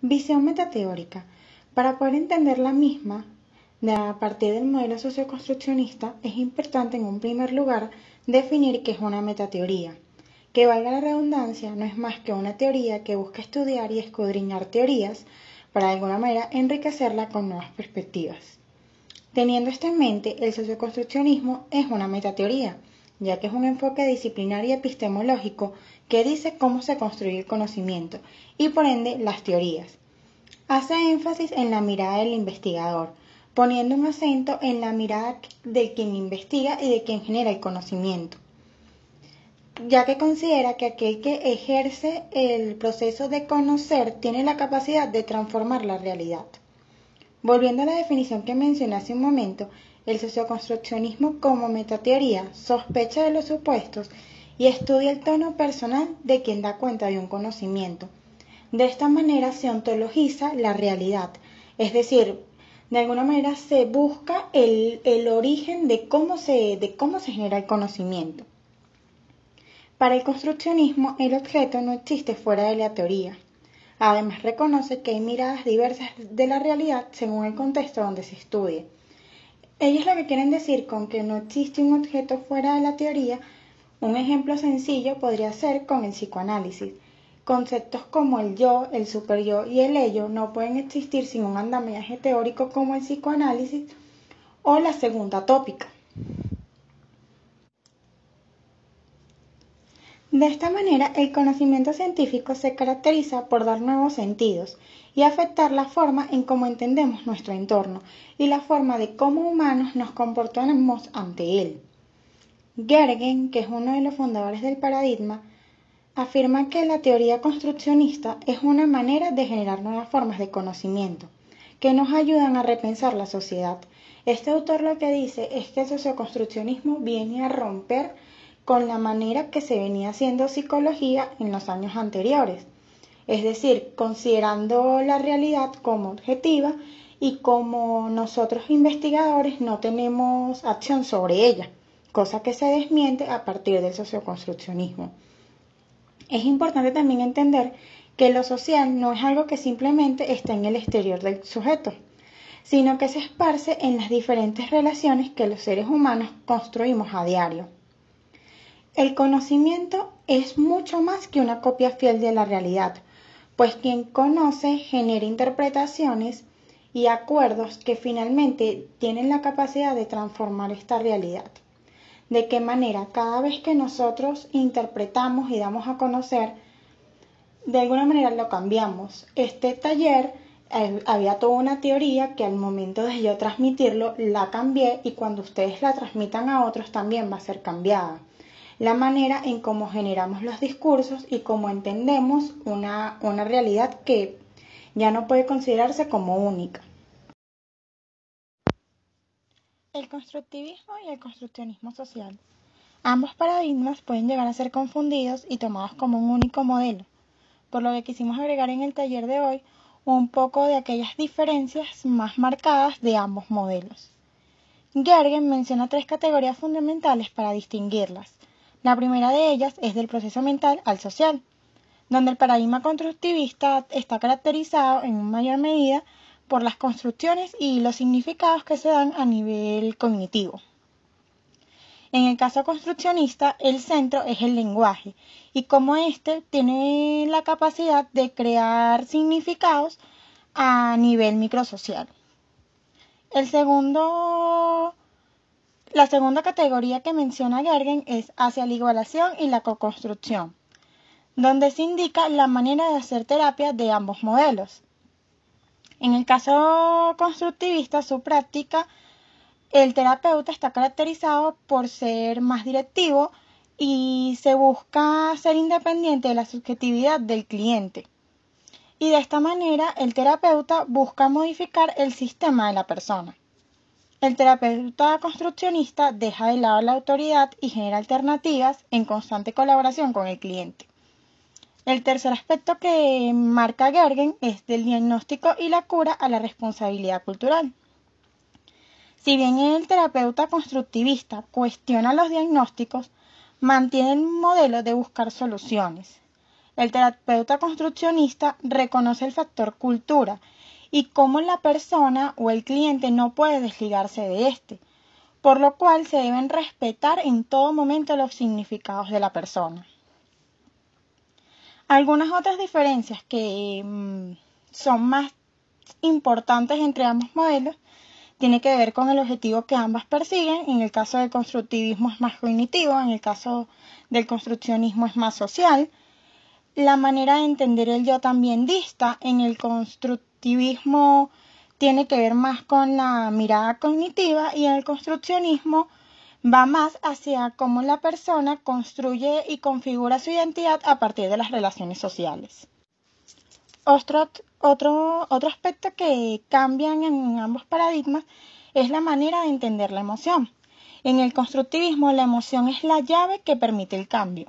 Visión metateórica. Para poder entender la misma, a partir del modelo socioconstruccionista, es importante en un primer lugar definir qué es una metateoría, que valga la redundancia, no es más que una teoría que busca estudiar y escudriñar teorías para de alguna manera enriquecerla con nuevas perspectivas. Teniendo esto en mente, el socioconstruccionismo es una metateoría, ya que es un enfoque disciplinario y epistemológico que dice cómo se construye el conocimiento y por ende las teorías. Hace énfasis en la mirada del investigador, poniendo un acento en la mirada de quien investiga y de quien genera el conocimiento, ya que considera que aquel que ejerce el proceso de conocer tiene la capacidad de transformar la realidad. Volviendo a la definición que mencioné hace un momento, el socioconstruccionismo como metateoría sospecha de los supuestos y estudia el tono personal de quien da cuenta de un conocimiento. De esta manera se ontologiza la realidad, es decir, de alguna manera se busca el origen de cómo se genera el conocimiento. Para el construccionismo, el objeto no existe fuera de la teoría. Además, reconoce que hay miradas diversas de la realidad según el contexto donde se estudie. Ellos lo que quieren decir con que no existe un objeto fuera de la teoría, un ejemplo sencillo podría ser con el psicoanálisis. Conceptos como el yo, el superyo y el ello no pueden existir sin un andamiaje teórico como el psicoanálisis o la segunda tópica. De esta manera, el conocimiento científico se caracteriza por dar nuevos sentidos y afectar la forma en cómo entendemos nuestro entorno y la forma de cómo humanos nos comportamos ante él. Gergen, que es uno de los fundadores del paradigma, afirma que la teoría construccionista es una manera de generar nuevas formas de conocimiento que nos ayudan a repensar la sociedad. Este autor lo que dice es que el socioconstruccionismo viene a romper con la manera que se venía haciendo psicología en los años anteriores, es decir, considerando la realidad como objetiva y como nosotros investigadores no tenemos acción sobre ella, cosa que se desmiente a partir del socioconstruccionismo. Es importante también entender que lo social no es algo que simplemente está en el exterior del sujeto, sino que se esparce en las diferentes relaciones que los seres humanos construimos a diario. El conocimiento es mucho más que una copia fiel de la realidad, pues quien conoce genera interpretaciones y acuerdos que finalmente tienen la capacidad de transformar esta realidad. De qué manera cada vez que nosotros interpretamos y damos a conocer, de alguna manera lo cambiamos. Este taller había toda una teoría que al momento de yo transmitirlo la cambié y cuando ustedes la transmitan a otros también va a ser cambiada. La manera en cómo generamos los discursos y cómo entendemos una realidad que ya no puede considerarse como única. El constructivismo y el construccionismo social. Ambos paradigmas pueden llegar a ser confundidos y tomados como un único modelo, por lo que quisimos agregar en el taller de hoy un poco de aquellas diferencias más marcadas de ambos modelos. Gergen menciona tres categorías fundamentales para distinguirlas. La primera de ellas es del proceso mental al social, donde el paradigma constructivista está caracterizado en mayor medida por las construcciones y los significados que se dan a nivel cognitivo. En el caso construccionista, el centro es el lenguaje y cómo éste tiene la capacidad de crear significados a nivel microsocial. La segunda categoría que menciona Gergen es hacia la igualación y la coconstrucción, donde se indica la manera de hacer terapia de ambos modelos. En el caso constructivista, su práctica, el terapeuta está caracterizado por ser más directivo y se busca ser independiente de la subjetividad del cliente. Y de esta manera, el terapeuta busca modificar el sistema de la persona. El terapeuta construccionista deja de lado la autoridad y genera alternativas en constante colaboración con el cliente. El tercer aspecto que marca Gergen es del diagnóstico y la cura a la responsabilidad cultural. Si bien el terapeuta constructivista cuestiona los diagnósticos, mantiene el modelo de buscar soluciones. El terapeuta construccionista reconoce el factor cultura y cómo la persona o el cliente no puede desligarse de este, por lo cual se deben respetar en todo momento los significados de la persona. Algunas otras diferencias que son más importantes entre ambos modelos tiene que ver con el objetivo que ambas persiguen. En el caso del constructivismo es más cognitivo, en el caso del construccionismo es más social. La manera de entender el yo también dista. En el constructivismo tiene que ver más con la mirada cognitiva y en el construccionismo va más hacia cómo la persona construye y configura su identidad a partir de las relaciones sociales. Otro aspecto que cambian en ambos paradigmas es la manera de entender la emoción. En el constructivismo, la emoción es la llave que permite el cambio.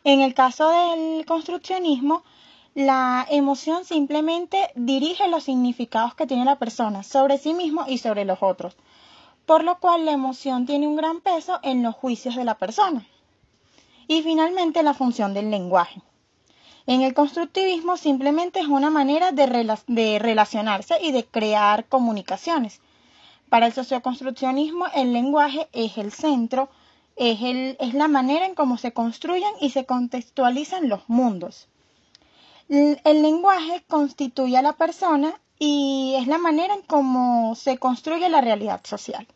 En el caso del construccionismo, la emoción simplemente dirige los significados que tiene la persona sobre sí mismo y sobre los otros, por lo cual la emoción tiene un gran peso en los juicios de la persona. Y finalmente, la función del lenguaje. En el constructivismo simplemente es una manera de relacionarse y de crear comunicaciones. Para el socioconstruccionismo el lenguaje es el centro, es la manera en cómo se construyen y se contextualizan los mundos. El lenguaje constituye a la persona y es la manera en cómo se construye la realidad social.